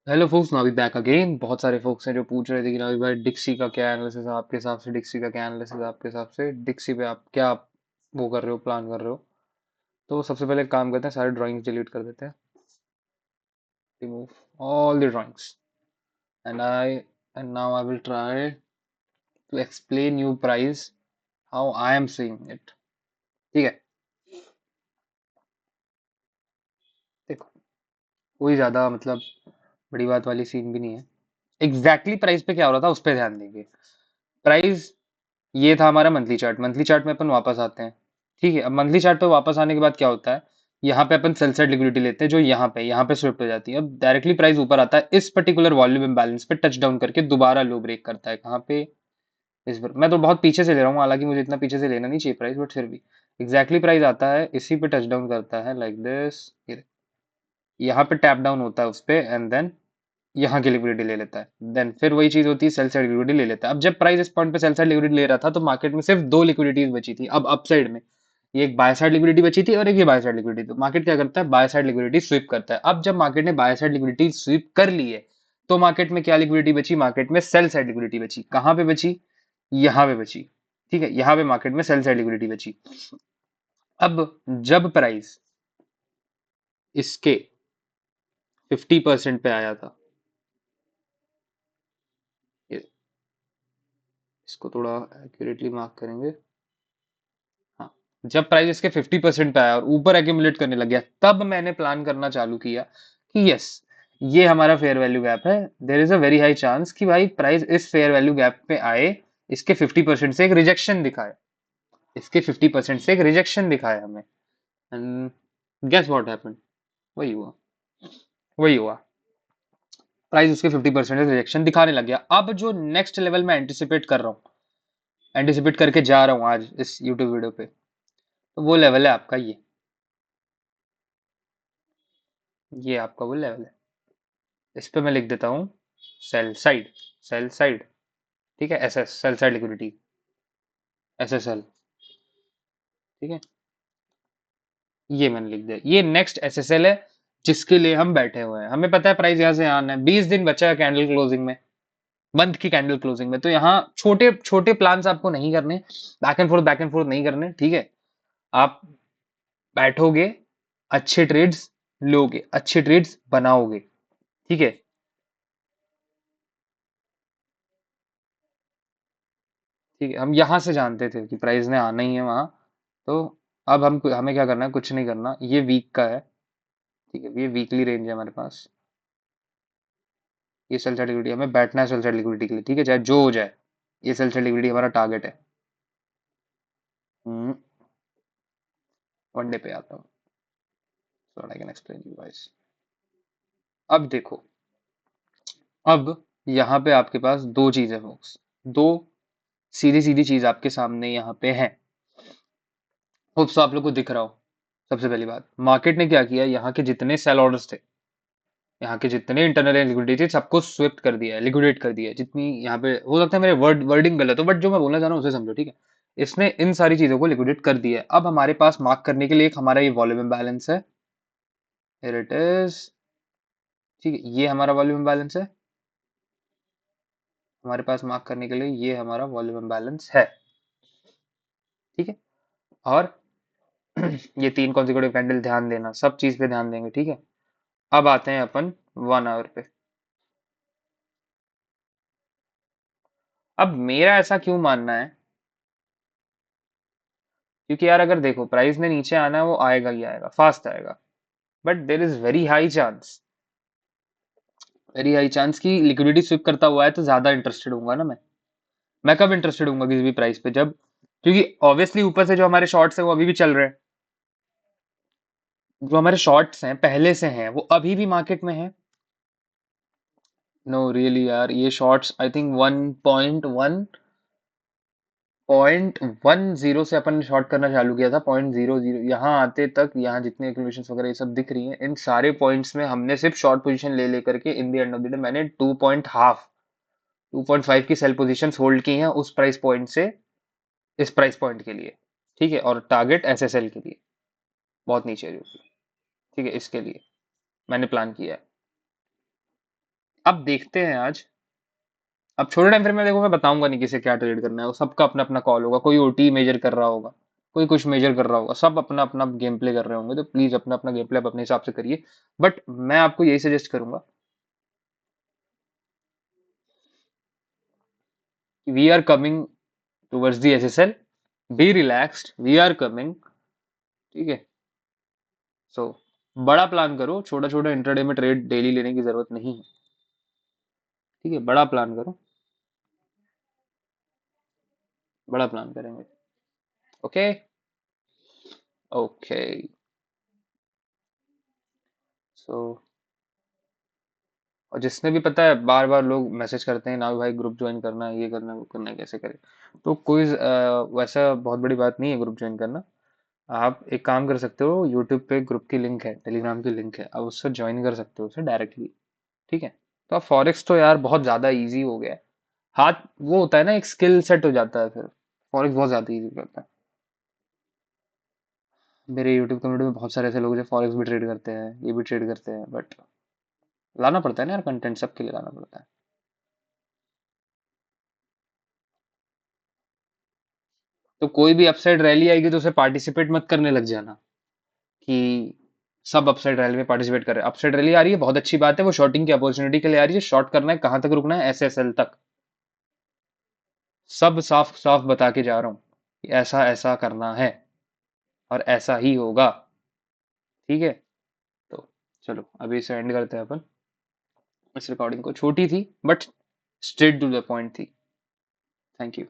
Hello focus, now be back again. बहुत सारे focus हैं जो पूछ रहे थे कि नाउ भाई डिक्सी का क्या एनालिसिस है आपके हिसाब से, डिक्सी का क्या एनालिसिस है आपके हिसाब से, डिक्सी पे आप क्या वो कर रहे हो, प्लान कर रहे हो। तो सबसे पहले एक काम करते हैं, सारे ड्राइंग्स डिलीट कर देते हैं। Remove all the drawings and now I will try to explain you price how I am seeing it. ठीक है, देखो, कोई ज्यादा मतलब बड़ी बात वाली सीन भी नहीं है। एग्जैक्टली प्राइस पे क्या हो रहा था उस पर ध्यान देंगे। प्राइस ये था हमारा मंथली चार्ट। मंथली चार्ट में अपन वापस आते हैं। ठीक है, अब मंथली चार्ट पे वापस आने के बाद क्या होता है, यहाँ पे अपन सेल साइड लिक्विडिटी लेते हैं जो यहाँ पे स्विफ्ट हो जाती है। अब डायरेक्टली प्राइस ऊपर आता है, इस पर्टिकुलर वॉल्यूम इम्बैलेंस पे टच डाउन करके दोबारा लो ब्रेक करता है। कहाँ पे, इस पर मैं तो बहुत पीछे से ले रहा हूँ, हालांकि मुझे इतना पीछे से लेना नहीं चाहिए प्राइस, बट फिर भी एग्जैक्टली प्राइस आता है इसी पे टच डाउन करता है लाइक दिस। यहाँ पे टैप डाउन होता है उस पे एंड देन यहाँ की लिक्विडिटी ले लेता है। देन फिर वही चीज होती है, सेल साइड लिक्विडिटी ले लेता है। अब जब प्राइस इस पॉइंट पे सेल साइड लिक्विडिटी ले रहा था तो मार्केट में सिर्फ दो लिक्विडिटीज बची थी। अब अपसाइड में ये एक बाय साइड लिक्विडिटी बची थी और एक ये बाय साइड लिक्विडिटी। तो मार्केट क्या करता है, बाय साइड लिक्विडिटी स्वीप करता है। अब जब मार्केट ने बाय साइड लिक्विडिटी स्वीप कर ली है तो मार्केट में क्या लिक्विडिटी बची, मार्केट में सेल साइड लिक्विडिटी बची। कहां पे बची, यहाँ पे बची। ठीक है, यहाँ पे मार्केट में सेल साइड लिक्विडिटी बची। अब जब प्राइस इसके 50% पे आया था, इसको थोड़ा एक्यूरेटली मार्क करेंगे। हाँ, जब प्राइस इसके 50% पे आया और ऊपर एक्यूमुलेट करने लग गया, तब मैंने प्लान करना चालू किया कि यस, ये हमारा फेयर वैल्यू गैप है। There is a very high chance कि भाई प्राइस इस फेयर वैल्यू गैप पे आए, इसके 50% से एक रिजेक्शन दिखाए, इसके 50% से एक रिजेक्शन दिखाए हमें। एंड गेस व्हाट हैपेंड, वही हुआ, वही हुआ। प्राइस उसके 50% रिजेक्शन दिखाने लग गया। अब जो नेक्स्ट लेवल में एंटिसिपेट कर रहा हूँ, एंटिसिपेट करके जा रहा हूँ आज इस यूट्यूब वीडियो पे, तो वो लेवल है आपका ये आपका वो लेवल है। इस पे मैं लिख देता हूँ सेल साइड, सेल साइड। ठीक है, S S, cell side liquidity, S S L. ठीक है, ये मैंने लिख दिया, ये नेक्स्ट एस एस एल है जिसके लिए हम बैठे हुए हैं। हमें पता है प्राइस यहाँ से आना है, 20 दिन बचा है कैंडल क्लोजिंग में, मंथ की कैंडल क्लोजिंग में। तो यहाँ छोटे छोटे प्लान्स आपको नहीं करने, बैक एंड फोर्थ नहीं करने। ठीक है, आप बैठोगे, अच्छे ट्रेड्स लोगे, अच्छे ट्रेड्स बनाओगे। ठीक है, ठीक है, हम यहाँ से जानते थे कि प्राइस ने आना ही है वहां। तो अब हम हमें क्या करना है, कुछ नहीं करना, ये वीक का है। ठीक है, ये वीकली रेंज है हमारे पास। ये सेल साइड लिक्विडिटी, हमें बैठना है सेल साइड लिक्विडिटी के लिए। ठीक है, चाहे जो हो जाए, ये सेल साइड लिक्विडिटी हमारा टारगेट है। वन डे पे आता हूँ, so I can explain you guys. अब देखो, अब यहाँ पे आपके पास दो चीजें folks, दो सीधी सीधी चीज आपके सामने यहाँ पे है। होप सो आप लोग को दिख रहा हो। सबसे पहली बात, मार्केट ने क्या किया, यहाँ के जितने सेल ऑर्डर्स थे, यहाँ के जितने इंटरनल लिक्विडिटी थे, सबको स्विफ्ट कर दिया है, लिक्विडेट कर दिया है। जितनी यहाँ पे हो सकता है मेरे वर्डिंग गलत हो, बट जो मैं बोलना चाह रहा हूँ उसे समझो। ठीक है, इसने इन सारी चीजों को लिक्विडेट कर दिया है। अब हमारे पास मार्क करने के लिए एक हमारा ये वॉल्यूम इम्बैलेंस है, हियर इट इज। ठीक है, ये हमारा वॉल्यूम इम्बैलेंस है, हमारे पास मार्क करने के लिए ये हमारा वॉल्यूम इम्बैलेंस है। ठीक है, और ये तीन कॉन्जिक्यूटिव कैंडल, ध्यान देना, सब चीज पे ध्यान देंगे। ठीक है, अब आते हैं अपन 1 आवर पे। अब मेरा ऐसा क्यों मानना है, क्योंकि यार अगर देखो प्राइस ने नीचे आना है, वो आएगा ही आएगा, फास्ट आएगा। But there is very high chance कि लिक्विडिटी स्विप करता हुआ है, तो ज्यादा इंटरेस्टेड होऊंगा ना मैं कब इंटरेस्टेड होऊंगा किसी भी प्राइस पे, जब, क्योंकि ऑब्वियसली ऊपर से जो हमारे शॉर्ट्स है वो अभी भी चल रहे हैं। जो हमारे शॉर्ट्स हैं पहले से हैं वो अभी भी मार्केट में है। नो रियली यार, ये शॉर्ट्स आई थिंक 1.10 से अपन ने शॉर्ट करना चालू किया था। 0.00 यहाँ आते तक, यहाँ जितने एक्टिवेशंस वगैरह ये सब दिख रही हैं, इन सारे पॉइंट्स में हमने सिर्फ शॉर्ट पोजीशन ले लेकर के in the end of the day मैंने 2.5 की सेल पोजीशंस होल्ड की हैं उस प्राइस पॉइंट से इस प्राइस पॉइंट के लिए। ठीक है, और टारगेट एसएसएल के लिए बहुत नीचे है जो कि, ठीक है, इसके लिए मैंने प्लान किया है। अब देखते हैं आज। अब छोटे टाइम फ्रेम में देखो, मैं बताऊंगा नहीं किसे क्या ट्रेड करना है, वो सबका अपना अपना कॉल होगा। कोई ओटी मेजर कर रहा होगा, कोई कुछ मेजर कर रहा होगा, सब अपना अपना गेम प्ले कर रहे होंगे। तो प्लीज अपना अपना गेम प्ले आप अपने हिसाब से करिए। बट मैं आपको यही सजेस्ट करूंगा कि we are coming towards the SSL, be relaxed, we are coming. ठीक है। सो बड़ा प्लान करो, छोटा छोटा इंट्राडे में ट्रेड डेली लेने की जरूरत नहीं है। ठीक है, बड़ा प्लान करो, बड़ा प्लान करेंगे। ओके। ओके। सो और जिसने भी, पता है बार बार लोग मैसेज करते हैं ना भाई ग्रुप ज्वाइन करना है, ये करना है, वो करना है, कैसे करें। तो कोई वैसा बहुत बड़ी बात नहीं है ग्रुप ज्वाइन करना। आप एक काम कर सकते हो, यूट्यूब पे ग्रुप की लिंक है, टेलीग्राम की लिंक है, आप उससे ज्वाइन कर सकते हो उसे डायरेक्टली। ठीक है। तो अब फॉरेक्स तो यार बहुत ज्यादा इजी हो गया है। हाथ वो होता है ना, एक स्किल सेट हो जाता है फिर। फॉरेक्स बहुत ज्यादा इजी करता है। मेरे यूट्यूब कम्युनिटी में बहुत सारे ऐसे लोग जो फॉरेक्स भी ट्रेड करते हैं, ये भी ट्रेड करते हैं, बट लाना पड़ता है ना यार, कंटेंट सबके लिए लाना पड़ता है। तो कोई भी अपसाइड रैली आएगी तो उसे पार्टिसिपेट मत करने लग जाना कि सब अपसाइड रैली में पार्टिसिपेट कर रहे हैं। अपसाइड रैली आ रही है, बहुत अच्छी बात है, वो शॉर्टिंग की अपॉर्चुनिटी के लिए आ रही है। शॉर्ट करना है, कहां तक रुकना है, एसएसएल तक। सब साफ साफ बता के जा रहा हूँ कि ऐसा ऐसा करना है और ऐसा ही होगा। ठीक है। तो चलो अभी इसे एंड करते हैं अपन। इस रिकॉर्डिंग को, छोटी थी but straight to the point थी। Thank you.